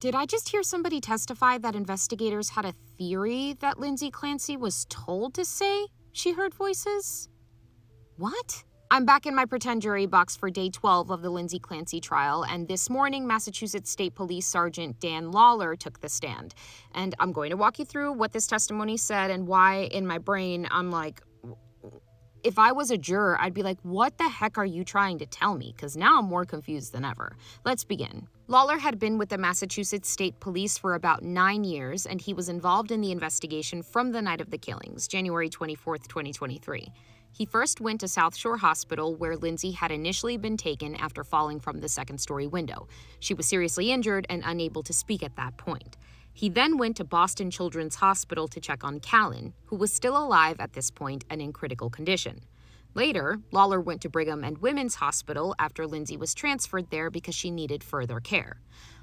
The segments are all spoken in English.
Did I just hear somebody testify that investigators had a theory that Lindsay Clancy was told to say she heard voices? What? I'm back in my pretend jury box for day 12 of the Lindsay Clancy trial, and this morning, Massachusetts State Police Sgt. Dan Lawlor took the stand. And I'm going to walk you through what this testimony said and why, in my brain, I'm like, if I was a juror, I'd be like, what the heck are you trying to tell me? Because now I'm more confused than ever. Let's begin. Lawlor had been with the Massachusetts State Police for about 9 years, and he was involved in the investigation from the night of the killings, January 24th, 2023. He first went to South Shore Hospital, where Lindsay had initially been taken after falling from the second-story window. She was seriously injured and unable to speak at that point. He then went to Boston Children's Hospital to check on Callan, who was still alive at this point and in critical condition. Later, Lawlor went to Brigham and Women's Hospital after Lindsay was transferred there because she needed further care.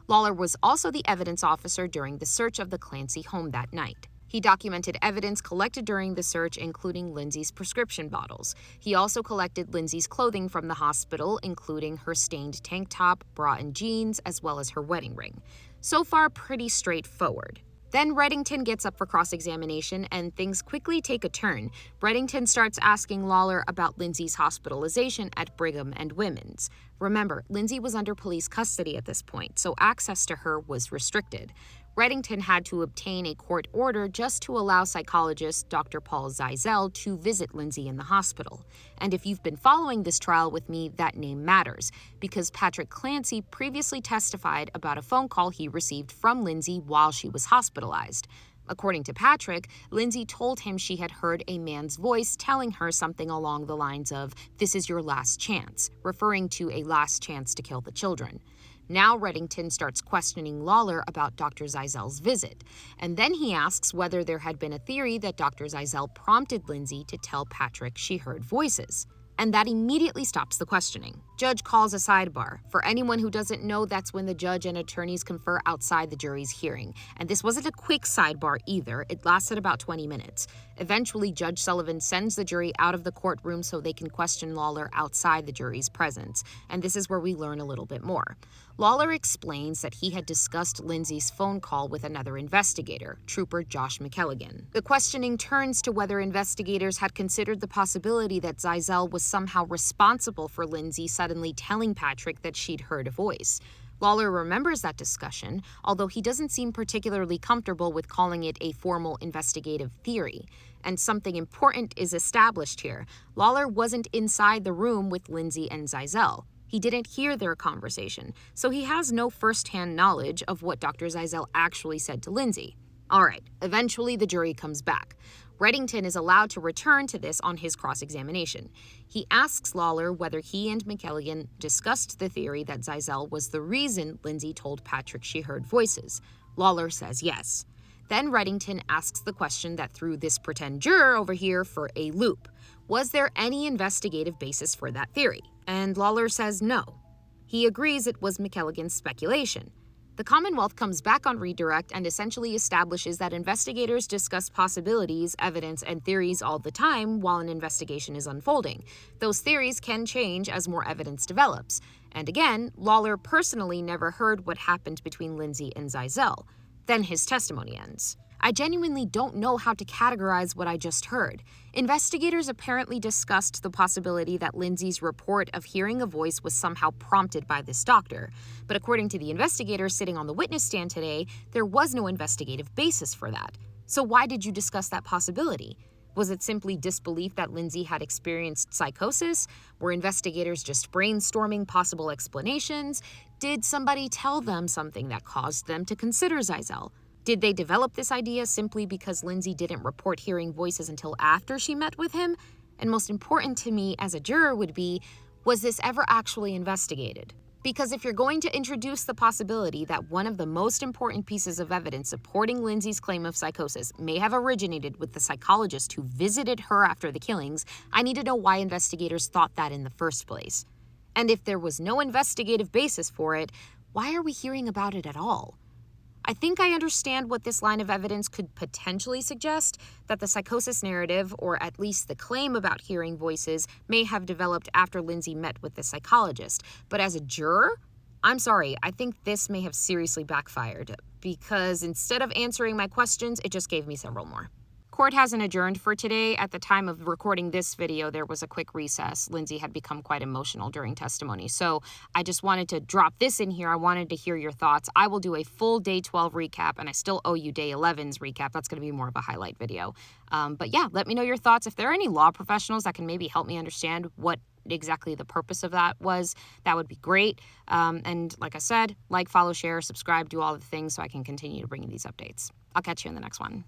Lawlor was also the evidence officer during the search of the Clancy home that night. He documented evidence collected during the search, including Lindsay's prescription bottles. He also collected Lindsay's clothing from the hospital, including her stained tank top, bra and jeans, as well as her wedding ring. So far, pretty straightforward. Then Reddington gets up for cross-examination, and things quickly take a turn. Reddington starts asking Lawlor about Lindsay's hospitalization at Brigham and Women's. Remember, Lindsay was under police custody at this point, so access to her was restricted. Reddington had to obtain a court order just to allow psychologist Dr. Paul Zeizel to visit Lindsay in the hospital. And if you've been following this trial with me, that name matters, because Patrick Clancy previously testified about a phone call he received from Lindsay while she was hospitalized. According to Patrick, Lindsay told him she had heard a man's voice telling her something along the lines of, "This is your last chance," referring to a last chance to kill the children. Now Reddington starts questioning Lawlor about Dr. Zeizel's visit, and then he asks whether there had been a theory that Dr. Zeizel prompted Lindsay to tell Patrick she heard voices. And that immediately stops the questioning. Judge calls a sidebar. For anyone who doesn't know, that's when the judge and attorneys confer outside the jury's hearing. And this wasn't a quick sidebar either. It lasted about 20 minutes. Eventually, Judge Sullivan sends the jury out of the courtroom so they can question Lawlor outside the jury's presence. And this is where we learn a little bit more. Lawlor explains that he had discussed Lindsay's phone call with another investigator, Trooper Josh McKelligan. The questioning turns to whether investigators had considered the possibility that Zeizel was somehow responsible for Lindsay suddenly telling Patrick that she'd heard a voice. Lawlor remembers that discussion, although he doesn't seem particularly comfortable with calling it a formal investigative theory. And something important is established here. Lawlor wasn't inside the room with Lindsay and Zeizel. He didn't hear their conversation, so he has no first-hand knowledge of what Dr. Zeizel actually said to Lindsay. All right, eventually the jury comes back. Reddington is allowed to return to this on his cross-examination. He asks Lawlor whether he and McKelligan discussed the theory that Zeizel was the reason Lindsay told Patrick she heard voices. Lawlor says yes. Then Reddington asks the question that threw this pretend juror over here for a loop. Was there any investigative basis for that theory? And Lawlor says no. He agrees it was McKelligan's speculation. The Commonwealth comes back on redirect and essentially establishes that investigators discuss possibilities, evidence, and theories all the time while an investigation is unfolding. Those theories can change as more evidence develops. And again, Lawlor personally never heard what happened between Lindsay and Zeizel. Then his testimony ends. I genuinely don't know how to categorize what I just heard. Investigators apparently discussed the possibility that Lindsay's report of hearing a voice was somehow prompted by this doctor. But according to the investigators sitting on the witness stand today, there was no investigative basis for that. So why did you discuss that possibility? Was it simply disbelief that Lindsay had experienced psychosis? Were investigators just brainstorming possible explanations? Did somebody tell them something that caused them to consider Zeizel? Did they develop this idea simply because Lindsay didn't report hearing voices until after she met with him? And most important to me as a juror would be, was this ever actually investigated? Because if you're going to introduce the possibility that one of the most important pieces of evidence supporting Lindsay's claim of psychosis may have originated with the psychologist who visited her after the killings, I need to know why investigators thought that in the first place. And if there was no investigative basis for it, why are we hearing about it at all? I think I understand what this line of evidence could potentially suggest, that the psychosis narrative, or at least the claim about hearing voices, may have developed after Lindsay met with the psychologist. But as a juror, I'm sorry, I think this may have seriously backfired because instead of answering my questions, it just gave me several more. Court hasn't adjourned for today. At the time of recording this video, there was a quick recess. Lindsay had become quite emotional during testimony. So I just wanted to drop this in here. I wanted to hear your thoughts. I will do a full day 12 recap, and I still owe you day 11's recap. That's going to be more of a highlight video. But yeah, let me know your thoughts. If there are any law professionals that can maybe help me understand what exactly the purpose of that was, that would be great. And like I said, like, follow, share, subscribe, do all the things so I can continue to bring you these updates. I'll catch you in the next one.